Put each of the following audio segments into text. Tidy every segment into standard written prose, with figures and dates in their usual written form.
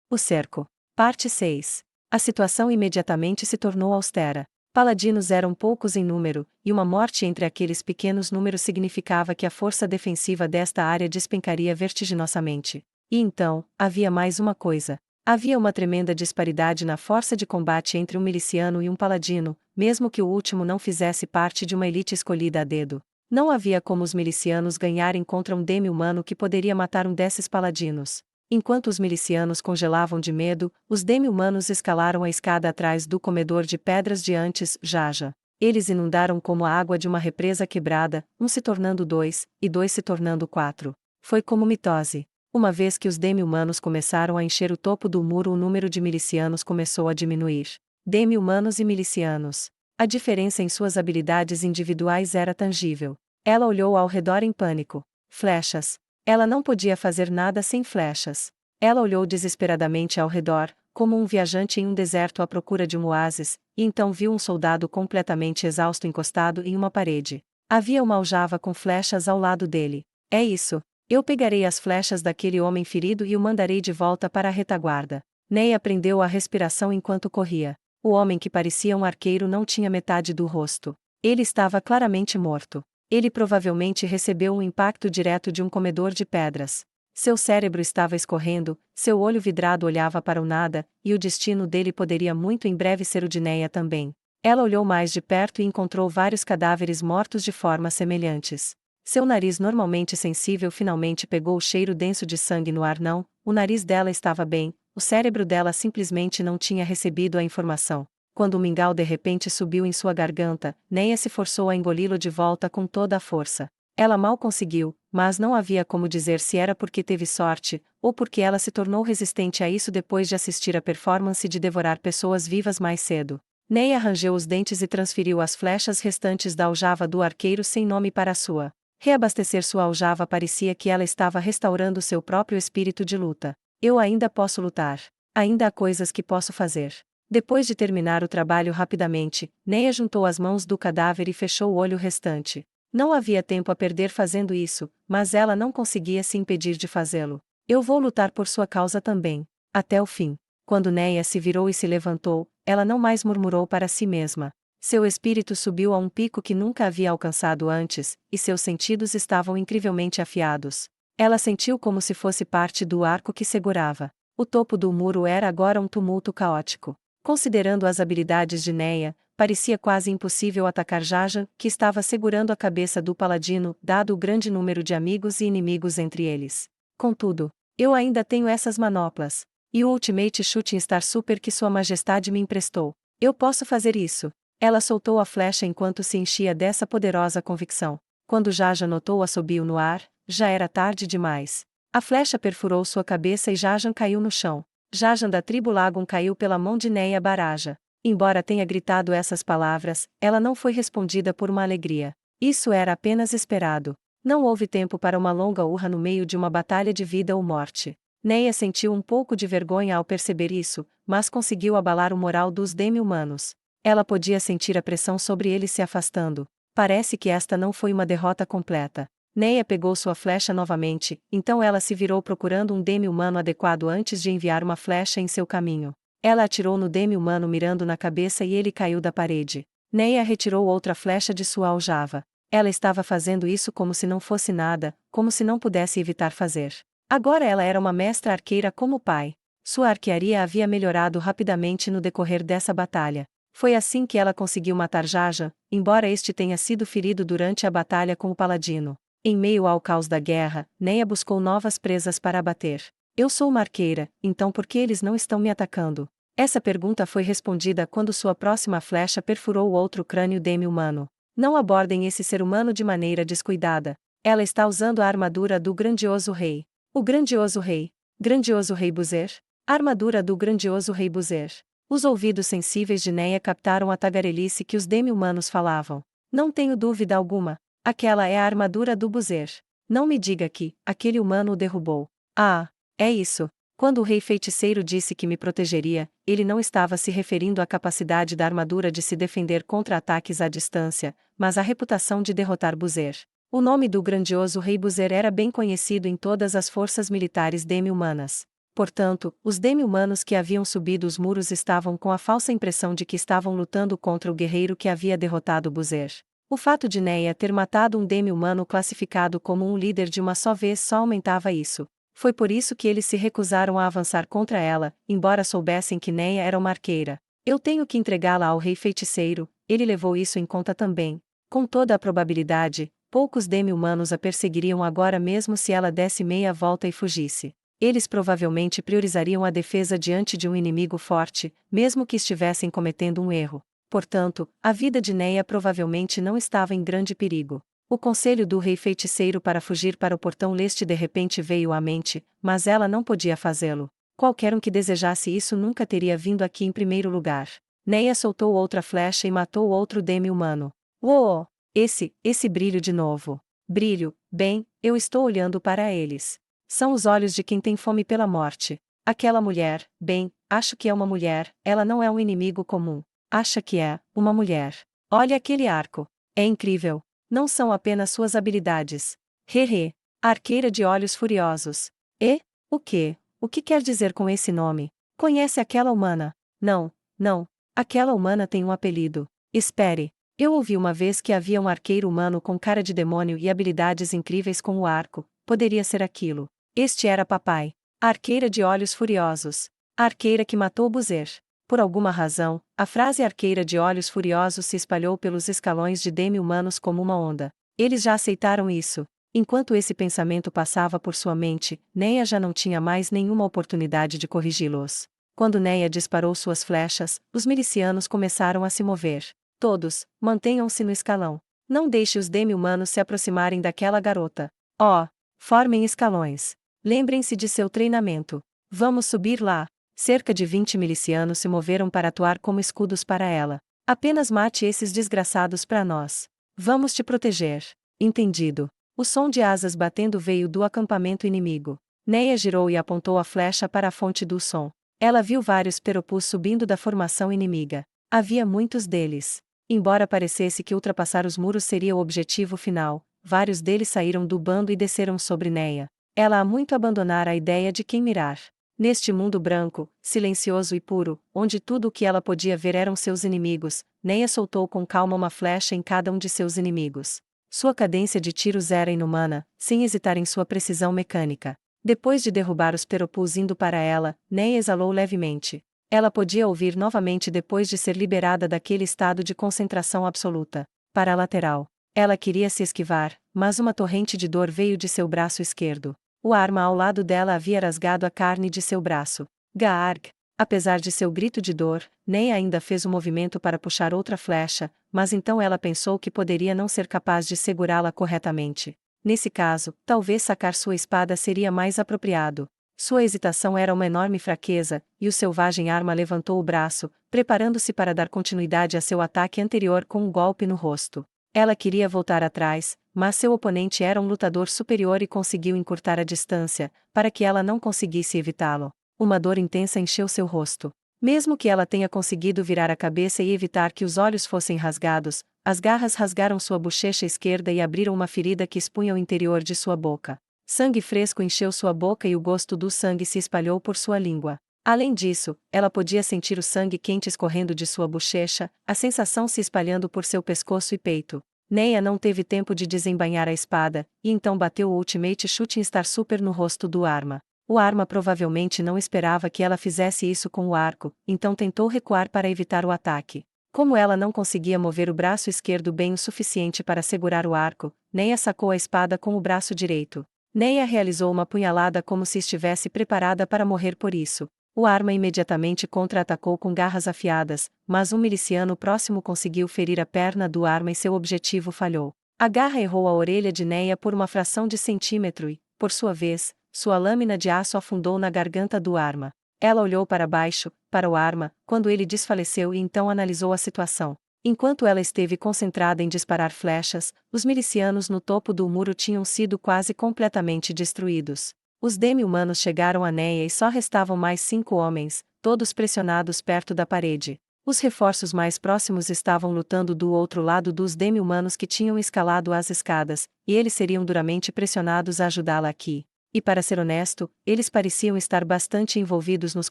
O cerco. Parte 6. A situação imediatamente se tornou austera. Paladinos eram poucos em número, e uma morte entre aqueles pequenos números significava que a força defensiva desta área despencaria vertiginosamente. E então, havia mais uma coisa. Havia uma tremenda disparidade na força de combate entre um miliciano e um paladino, mesmo que o último não fizesse parte de uma elite escolhida a dedo. Não havia como os milicianos ganharem contra um demi-humano que poderia matar um desses paladinos. Enquanto os milicianos congelavam de medo, os demi-humanos escalaram a escada atrás do comedor de pedras de antes, Jaja. Eles inundaram como a água de uma represa quebrada, um se tornando 2, e 2 se tornando 4. Foi como mitose. Uma vez que os demi-humanos começaram a encher o topo do muro, o número de milicianos começou a diminuir. Demi-humanos e milicianos. A diferença em suas habilidades individuais era tangível. Ela olhou ao redor em pânico. Flechas. Ela não podia fazer nada sem flechas. Ela olhou desesperadamente ao redor, como um viajante em um deserto à procura de um oásis, e então viu um soldado completamente exausto encostado em uma parede. Havia uma aljava com flechas ao lado dele. É isso. Eu pegarei as flechas daquele homem ferido e o mandarei de volta para a retaguarda. Neia prendeu a respiração enquanto corria. O homem que parecia um arqueiro não tinha metade do rosto. Ele estava claramente morto. Ele provavelmente recebeu um impacto direto de um comedor de pedras. Seu cérebro estava escorrendo, seu olho vidrado olhava para o nada, e o destino dele poderia muito em breve ser o de Neia também. Ela olhou mais de perto e encontrou vários cadáveres mortos de formas semelhantes. Seu nariz normalmente sensível finalmente pegou o cheiro denso de sangue no ar. Não, o nariz dela estava bem, o cérebro dela simplesmente não tinha recebido a informação. Quando o mingau de repente subiu em sua garganta, Neia se forçou a engoli-lo de volta com toda a força. Ela mal conseguiu, mas não havia como dizer se era porque teve sorte, ou porque ela se tornou resistente a isso depois de assistir a performance de devorar pessoas vivas mais cedo. Neia rangeu os dentes e transferiu as flechas restantes da aljava do arqueiro sem nome para a sua. Reabastecer sua aljava parecia que ela estava restaurando seu próprio espírito de luta. Eu ainda posso lutar. Ainda há coisas que posso fazer. Depois de terminar o trabalho rapidamente, Neia juntou as mãos do cadáver e fechou o olho restante. Não havia tempo a perder fazendo isso, mas ela não conseguia se impedir de fazê-lo. Eu vou lutar por sua causa também. Até o fim. Quando Neia se virou e se levantou, ela não mais murmurou para si mesma. Seu espírito subiu a um pico que nunca havia alcançado antes, e seus sentidos estavam incrivelmente afiados. Ela sentiu como se fosse parte do arco que segurava. O topo do muro era agora um tumulto caótico. Considerando as habilidades de Neia, parecia quase impossível atacar Jaja, que estava segurando a cabeça do paladino, dado o grande número de amigos e inimigos entre eles. Contudo, eu ainda tenho essas manoplas. E o Ultimate Shooting Star Super que Sua Majestade me emprestou. Eu posso fazer isso. Ela soltou a flecha enquanto se enchia dessa poderosa convicção. Quando Jaja notou o assobio no ar, já era tarde demais. A flecha perfurou sua cabeça e Jajan caiu no chão. Jajan da tribo Lagon caiu pela mão de Neia Baraja. Embora tenha gritado essas palavras, ela não foi respondida por uma alegria. Isso era apenas esperado. Não houve tempo para uma longa urra no meio de uma batalha de vida ou morte. Neia sentiu um pouco de vergonha ao perceber isso, mas conseguiu abalar o moral dos demi-humanos. Ela podia sentir a pressão sobre eles se afastando. Parece que esta não foi uma derrota completa. Neia pegou sua flecha novamente, então ela se virou procurando um demi-humano adequado antes de enviar uma flecha em seu caminho. Ela atirou no demi-humano mirando na cabeça e ele caiu da parede. Neia retirou outra flecha de sua aljava. Ela estava fazendo isso como se não fosse nada, como se não pudesse evitar fazer. Agora ela era uma mestra arqueira como o pai. Sua arquearia havia melhorado rapidamente no decorrer dessa batalha. Foi assim que ela conseguiu matar Jaja, embora este tenha sido ferido durante a batalha com o paladino. Em meio ao caos da guerra, Neia buscou novas presas para abater. Eu sou uma arqueira, então por que eles não estão me atacando? Essa pergunta foi respondida quando sua próxima flecha perfurou o outro crânio demi-humano. Não abordem esse ser humano de maneira descuidada. Ela está usando a armadura do grandioso rei. O grandioso rei. Grandioso rei Buzer? A armadura do grandioso rei Buzer. Os ouvidos sensíveis de Neia captaram a tagarelice que os demi-humanos falavam. Não tenho dúvida alguma. Aquela é a armadura do Buzer. Não me diga que aquele humano o derrubou. Ah, é isso. Quando o rei feiticeiro disse que me protegeria, ele não estava se referindo à capacidade da armadura de se defender contra ataques à distância, mas à reputação de derrotar Buzer. O nome do grandioso rei Buzer era bem conhecido em todas as forças militares demi-humanas. Portanto, os demi-humanos que haviam subido os muros estavam com a falsa impressão de que estavam lutando contra o guerreiro que havia derrotado Buzer. O fato de Neia ter matado um demi-humano classificado como um líder de uma só vez só aumentava isso. Foi por isso que eles se recusaram a avançar contra ela, embora soubessem que Neia era uma arqueira. Eu tenho que entregá-la ao rei feiticeiro, ele levou isso em conta também. Com toda a probabilidade, poucos demi-humanos a perseguiriam agora mesmo se ela desse meia volta e fugisse. Eles provavelmente priorizariam a defesa diante de um inimigo forte, mesmo que estivessem cometendo um erro. Portanto, a vida de Neia provavelmente não estava em grande perigo. O conselho do rei feiticeiro para fugir para o portão leste de repente veio à mente, mas ela não podia fazê-lo. Qualquer um que desejasse isso nunca teria vindo aqui em primeiro lugar. Neia soltou outra flecha e matou outro demi-humano. Uou! Esse brilho de novo. Brilho, bem, eu estou olhando para eles. São os olhos de quem tem fome pela morte. Aquela mulher, bem, acho que é uma mulher, ela não é um inimigo comum. Acha que é uma mulher. Olha aquele arco. É incrível. Não são apenas suas habilidades. Hehe. Arqueira de olhos furiosos. E? O quê? O que quer dizer com esse nome? Conhece aquela humana? Não, não. Aquela humana tem um apelido. Espere. Eu ouvi uma vez que havia um arqueiro humano com cara de demônio e habilidades incríveis com o arco. Poderia ser aquilo. Este era papai. A arqueira de olhos furiosos. A arqueira que matou Buzer. Por alguma razão, a frase arqueira de olhos furiosos se espalhou pelos escalões de demi-humanos como uma onda. Eles já aceitaram isso. Enquanto esse pensamento passava por sua mente, Neia já não tinha mais nenhuma oportunidade de corrigi-los. Quando Neia disparou suas flechas, os milicianos começaram a se mover. Todos, mantenham-se no escalão. Não deixe os demi-humanos se aproximarem daquela garota. Oh! Formem escalões. Lembrem-se de seu treinamento. Vamos subir lá. Cerca de 20 milicianos se moveram para atuar como escudos para ela. Apenas mate esses desgraçados para nós. Vamos te proteger. Entendido. O som de asas batendo veio do acampamento inimigo. Neia girou e apontou a flecha para a fonte do som. Ela viu vários peropus subindo da formação inimiga. Havia muitos deles. Embora parecesse que ultrapassar os muros seria o objetivo final, vários deles saíram do bando e desceram sobre Neia. Ela há muito abandonara a ideia de quem mirar. Neste mundo branco, silencioso e puro, onde tudo o que ela podia ver eram seus inimigos, Neia soltou com calma uma flecha em cada um de seus inimigos. Sua cadência de tiros era inumana, sem hesitar em sua precisão mecânica. Depois de derrubar os peropus indo para ela, Neia exalou levemente. Ela podia ouvir novamente depois de ser liberada daquele estado de concentração absoluta. Para a lateral. Ela queria se esquivar, mas uma torrente de dor veio de seu braço esquerdo. O arma ao lado dela havia rasgado a carne de seu braço. Gaarg! Apesar de seu grito de dor, Neia ainda fez o movimento para puxar outra flecha, mas então ela pensou que poderia não ser capaz de segurá-la corretamente. Nesse caso, talvez sacar sua espada seria mais apropriado. Sua hesitação era uma enorme fraqueza, e o selvagem arma levantou o braço, preparando-se para dar continuidade a seu ataque anterior com um golpe no rosto. Ela queria voltar atrás, mas seu oponente era um lutador superior e conseguiu encurtar a distância, para que ela não conseguisse evitá-lo. Uma dor intensa encheu seu rosto. Mesmo que ela tenha conseguido virar a cabeça e evitar que os olhos fossem rasgados, as garras rasgaram sua bochecha esquerda e abriram uma ferida que expunha o interior de sua boca. Sangue fresco encheu sua boca e o gosto do sangue se espalhou por sua língua. Além disso, ela podia sentir o sangue quente escorrendo de sua bochecha, a sensação se espalhando por seu pescoço e peito. Neia não teve tempo de desembainhar a espada, e então bateu o Ultimate Shooting Star Super no rosto do arma. O arma provavelmente não esperava que ela fizesse isso com o arco, então tentou recuar para evitar o ataque. Como ela não conseguia mover o braço esquerdo bem o suficiente para segurar o arco, Neia sacou a espada com o braço direito. Neia realizou uma punhalada como se estivesse preparada para morrer por isso. O arma imediatamente contra-atacou com garras afiadas, mas um miliciano próximo conseguiu ferir a perna do arma e seu objetivo falhou. A garra errou a orelha de Neia por uma fração de centímetro e, por sua vez, sua lâmina de aço afundou na garganta do arma. Ela olhou para baixo, para o arma, quando ele desfaleceu e então analisou a situação. Enquanto ela esteve concentrada em disparar flechas, os milicianos no topo do muro tinham sido quase completamente destruídos. Os demi-humanos chegaram a Neia e só restavam mais 5 homens, todos pressionados perto da parede. Os reforços mais próximos estavam lutando do outro lado dos demi-humanos que tinham escalado as escadas, e eles seriam duramente pressionados a ajudá-la aqui. E para ser honesto, eles pareciam estar bastante envolvidos nos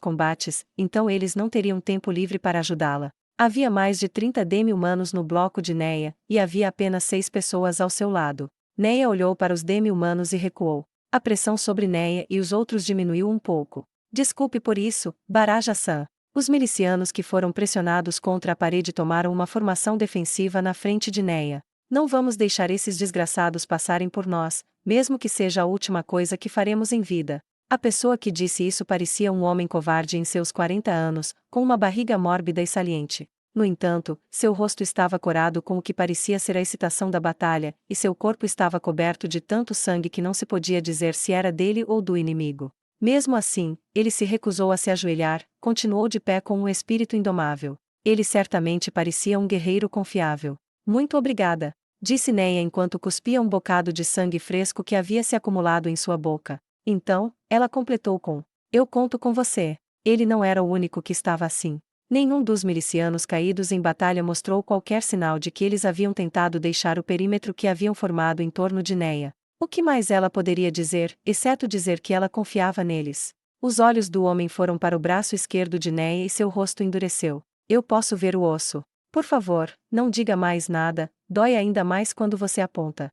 combates, então eles não teriam tempo livre para ajudá-la. Havia mais de 30 demi-humanos no bloco de Neia, e havia apenas 6 pessoas ao seu lado. Neia olhou para os demi-humanos e recuou. A pressão sobre Neia e os outros diminuiu um pouco. Desculpe por isso, Baraja-san. Os milicianos que foram pressionados contra a parede tomaram uma formação defensiva na frente de Neia. Não vamos deixar esses desgraçados passarem por nós, mesmo que seja a última coisa que faremos em vida. A pessoa que disse isso parecia um homem covarde em seus 40 anos, com uma barriga mórbida e saliente. No entanto, seu rosto estava corado com o que parecia ser a excitação da batalha, e seu corpo estava coberto de tanto sangue que não se podia dizer se era dele ou do inimigo. Mesmo assim, ele se recusou a se ajoelhar, continuou de pé com um espírito indomável. Ele certamente parecia um guerreiro confiável. Muito obrigada, disse Neia enquanto cuspia um bocado de sangue fresco que havia se acumulado em sua boca. Então, ela completou com: eu conto com você. Ele não era o único que estava assim. Nenhum dos milicianos caídos em batalha mostrou qualquer sinal de que eles haviam tentado deixar o perímetro que haviam formado em torno de Neia. O que mais ela poderia dizer, exceto dizer que ela confiava neles? Os olhos do homem foram para o braço esquerdo de Neia e seu rosto endureceu. Eu posso ver o osso. Por favor, não diga mais nada, dói ainda mais quando você aponta.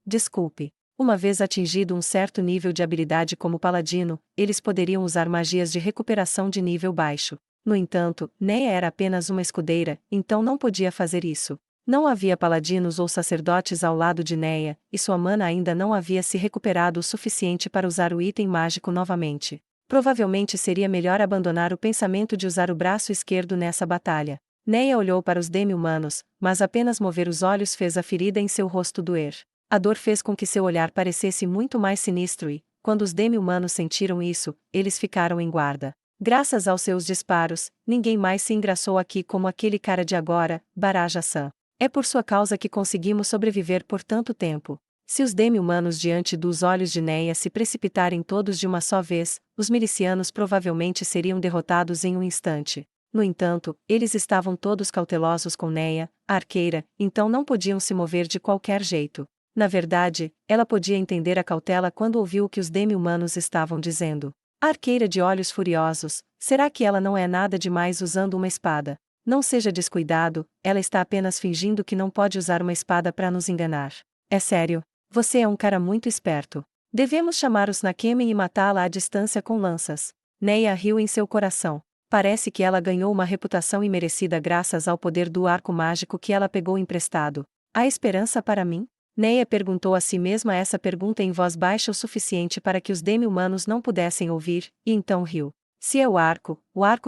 Desculpe. Uma vez atingido um certo nível de habilidade como paladino, eles poderiam usar magias de recuperação de nível baixo. No entanto, Neia era apenas uma escudeira, então não podia fazer isso. Não havia paladinos ou sacerdotes ao lado de Neia, e sua mana ainda não havia se recuperado o suficiente para usar o item mágico novamente. Provavelmente seria melhor abandonar o pensamento de usar o braço esquerdo nessa batalha. Neia olhou para os demi-humanos, mas apenas mover os olhos fez a ferida em seu rosto doer. A dor fez com que seu olhar parecesse muito mais sinistro e, quando os demi-humanos sentiram isso, eles ficaram em guarda. Graças aos seus disparos, ninguém mais se engraçou aqui como aquele cara de agora, Baraja-san. É por sua causa que conseguimos sobreviver por tanto tempo. Se os demi-humanos diante dos olhos de Neia se precipitarem todos de uma só vez, os milicianos provavelmente seriam derrotados em um instante. No entanto, eles estavam todos cautelosos com Neia, a arqueira, então não podiam se mover de qualquer jeito. Na verdade, ela podia entender a cautela quando ouviu o que os demi-humanos estavam dizendo. A arqueira de olhos furiosos, será que ela não é nada demais usando uma espada? Não seja descuidado, ela está apenas fingindo que não pode usar uma espada para nos enganar. É sério, você é um cara muito esperto. Devemos chamar os Nakemen e matá-la à distância com lanças. Neia riu em seu coração. Parece que ela ganhou uma reputação imerecida graças ao poder do arco mágico que ela pegou emprestado. Há esperança para mim? Neia perguntou a si mesma essa pergunta em voz baixa o suficiente para que os demi-humanos não pudessem ouvir, e então riu. Se é o arco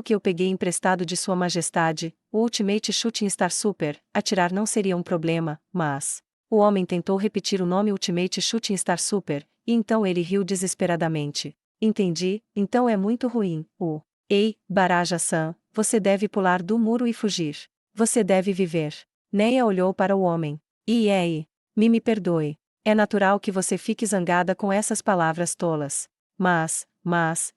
que eu peguei emprestado de Sua Majestade, o Ultimate Shooting Star Super, atirar não seria um problema, mas... O homem tentou repetir o nome Ultimate Shooting Star Super, e então ele riu desesperadamente. Entendi, então é muito ruim, Ei, Baraja-san, você deve pular do muro e fugir. Você deve viver. Neia olhou para o homem. Me perdoe. É natural que você fique zangada com essas palavras tolas. Mas,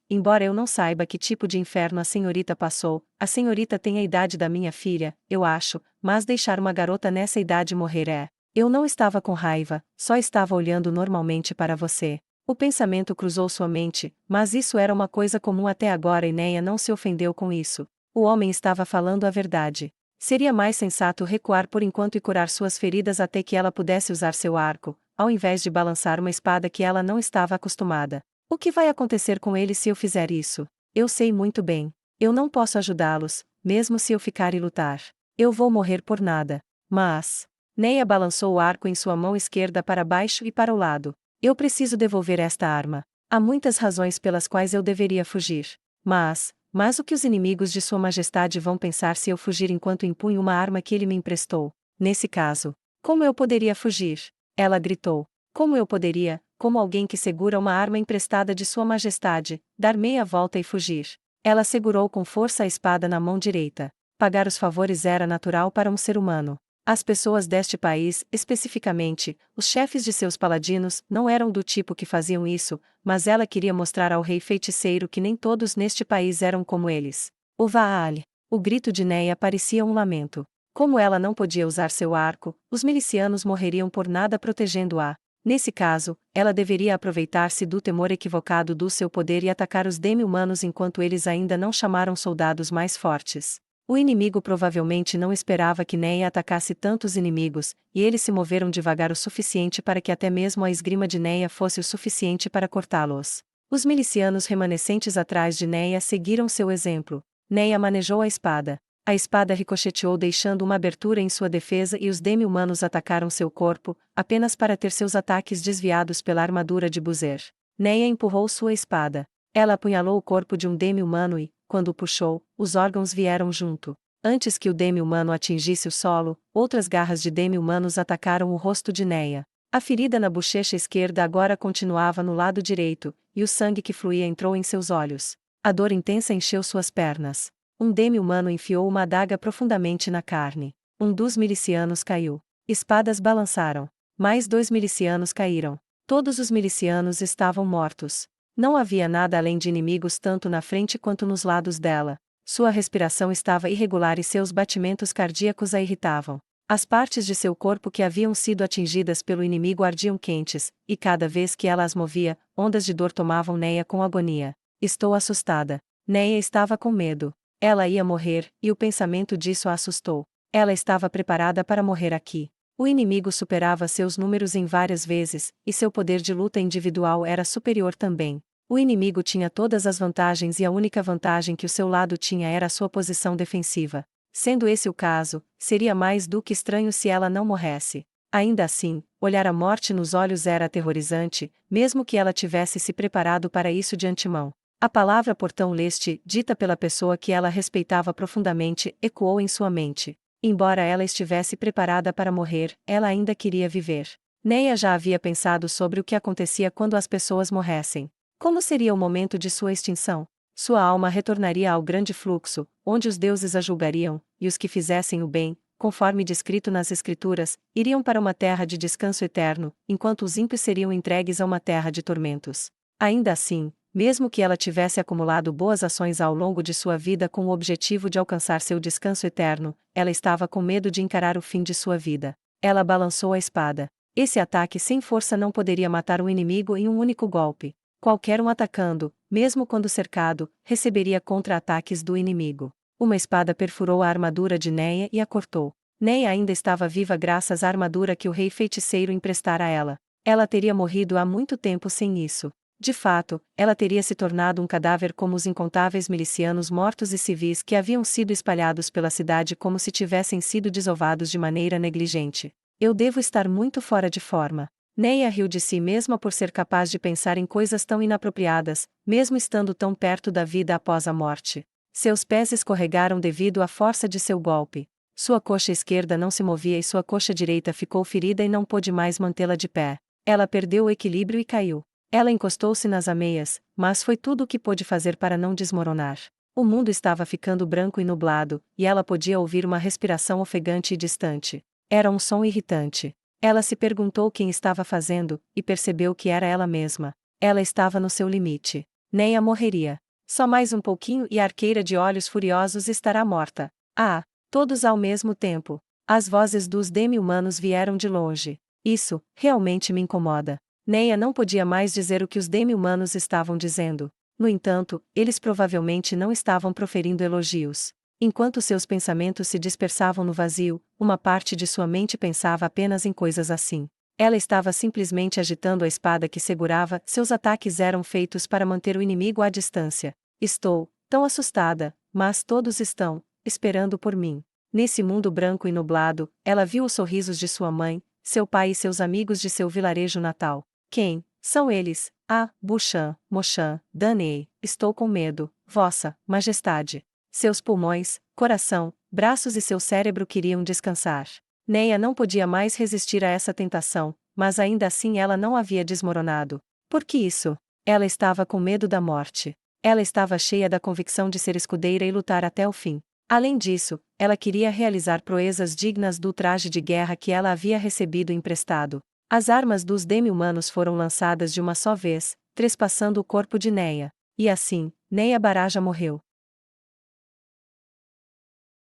embora eu não saiba que tipo de inferno a senhorita passou, a senhorita tem a idade da minha filha, eu acho, mas deixar uma garota nessa idade morrer é... Eu não estava com raiva, só estava olhando normalmente para você. O pensamento cruzou sua mente, mas isso era uma coisa comum até agora e Neia não se ofendeu com isso. O homem estava falando a verdade. Seria mais sensato recuar por enquanto e curar suas feridas até que ela pudesse usar seu arco, ao invés de balançar uma espada que ela não estava acostumada. O que vai acontecer com ele se eu fizer isso? Eu sei muito bem. Eu não posso ajudá-los, mesmo se eu ficar e lutar. Eu vou morrer por nada. Mas... Neia balançou o arco em sua mão esquerda para baixo e para o lado. Eu preciso devolver esta arma. Há muitas razões pelas quais eu deveria fugir. Mas o que os inimigos de Sua Majestade vão pensar se eu fugir enquanto empunho uma arma que ele me emprestou? Nesse caso, como eu poderia fugir? Ela gritou. Como eu poderia, como alguém que segura uma arma emprestada de Sua Majestade, dar meia volta e fugir? Ela segurou com força a espada na mão direita. Pagar os favores era natural para um ser humano. As pessoas deste país, especificamente, os chefes de seus paladinos, não eram do tipo que faziam isso, mas ela queria mostrar ao rei feiticeiro que nem todos neste país eram como eles. O Vaal. O grito de Neia parecia um lamento. Como ela não podia usar seu arco, os milicianos morreriam por nada protegendo-a. Nesse caso, ela deveria aproveitar-se do temor equivocado do seu poder e atacar os demi-humanos enquanto eles ainda não chamaram soldados mais fortes. O inimigo provavelmente não esperava que Neia atacasse tantos inimigos, e eles se moveram devagar o suficiente para que até mesmo a esgrima de Neia fosse o suficiente para cortá-los. Os milicianos remanescentes atrás de Neia seguiram seu exemplo. Neia manejou a espada. A espada ricocheteou deixando uma abertura em sua defesa e os demi-humanos atacaram seu corpo, apenas para ter seus ataques desviados pela armadura de Buzer. Neia empurrou sua espada. Ela apunhalou o corpo de um demi-humano e, quando o puxou, os órgãos vieram junto. Antes que o demi-humano atingisse o solo, outras garras de demi-humanos atacaram o rosto de Neia. A ferida na bochecha esquerda agora continuava no lado direito, e o sangue que fluía entrou em seus olhos. A dor intensa encheu suas pernas. Um demi-humano enfiou uma adaga profundamente na carne. Um dos milicianos caiu. Espadas balançaram. Mais 2 milicianos caíram. Todos os milicianos estavam mortos. Não havia nada além de inimigos tanto na frente quanto nos lados dela. Sua respiração estava irregular e seus batimentos cardíacos a irritavam. As partes de seu corpo que haviam sido atingidas pelo inimigo ardiam quentes, e cada vez que ela as movia, ondas de dor tomavam Neia com agonia. Estou assustada. Neia estava com medo. Ela ia morrer, e o pensamento disso a assustou. Ela estava preparada para morrer aqui. O inimigo superava seus números em várias vezes, e seu poder de luta individual era superior também. O inimigo tinha todas as vantagens e a única vantagem que o seu lado tinha era a sua posição defensiva. Sendo esse o caso, seria mais do que estranho se ela não morresse. Ainda assim, olhar a morte nos olhos era aterrorizante, mesmo que ela tivesse se preparado para isso de antemão. A palavra portão leste, dita pela pessoa que ela respeitava profundamente, ecoou em sua mente. Embora ela estivesse preparada para morrer, ela ainda queria viver. Neia já havia pensado sobre o que acontecia quando as pessoas morressem. Como seria o momento de sua extinção? Sua alma retornaria ao grande fluxo, onde os deuses a julgariam, e os que fizessem o bem, conforme descrito nas Escrituras, iriam para uma terra de descanso eterno, enquanto os ímpios seriam entregues a uma terra de tormentos. Ainda assim, mesmo que ela tivesse acumulado boas ações ao longo de sua vida com o objetivo de alcançar seu descanso eterno, ela estava com medo de encarar o fim de sua vida. Ela balançou a espada. Esse ataque sem força não poderia matar um inimigo em um único golpe. Qualquer um atacando, mesmo quando cercado, receberia contra-ataques do inimigo. Uma espada perfurou a armadura de Neia e a cortou. Neia ainda estava viva graças à armadura que o rei feiticeiro emprestara a ela. Ela teria morrido há muito tempo sem isso. De fato, ela teria se tornado um cadáver como os incontáveis milicianos mortos e civis que haviam sido espalhados pela cidade como se tivessem sido desovados de maneira negligente. Eu devo estar muito fora de forma. Neia riu de si mesma por ser capaz de pensar em coisas tão inapropriadas, mesmo estando tão perto da vida após a morte. Seus pés escorregaram devido à força de seu golpe. Sua coxa esquerda não se movia e sua coxa direita ficou ferida e não pôde mais mantê-la de pé. Ela perdeu o equilíbrio e caiu. Ela encostou-se nas ameias, mas foi tudo o que pôde fazer para não desmoronar. O mundo estava ficando branco e nublado, e ela podia ouvir uma respiração ofegante e distante. Era um som irritante. Ela se perguntou quem estava fazendo, e percebeu que era ela mesma. Ela estava no seu limite. Neia morreria. Só mais um pouquinho e a arqueira de olhos furiosos estará morta. Ah! Todos ao mesmo tempo. As vozes dos demi-humanos vieram de longe. Isso, realmente me incomoda. Neia não podia mais dizer o que os demi-humanos estavam dizendo. No entanto, eles provavelmente não estavam proferindo elogios. Enquanto seus pensamentos se dispersavam no vazio, uma parte de sua mente pensava apenas em coisas assim. Ela estava simplesmente agitando a espada que segurava, seus ataques eram feitos para manter o inimigo à distância. Estou tão assustada, mas todos estão esperando por mim. Nesse mundo branco e nublado, ela viu os sorrisos de sua mãe, seu pai e seus amigos de seu vilarejo natal. Quem são eles? Ah, Bushan, Moshan, Danei, estou com medo, Vossa Majestade. Seus pulmões, coração, braços e seu cérebro queriam descansar. Neia não podia mais resistir a essa tentação, mas ainda assim ela não havia desmoronado. Por que isso? Ela estava com medo da morte. Ela estava cheia da convicção de ser escudeira e lutar até o fim. Além disso, ela queria realizar proezas dignas do traje de guerra que ela havia recebido emprestado. As armas dos demi-humanos foram lançadas de uma só vez, trespassando o corpo de Neia. E assim, Neia Baraja morreu.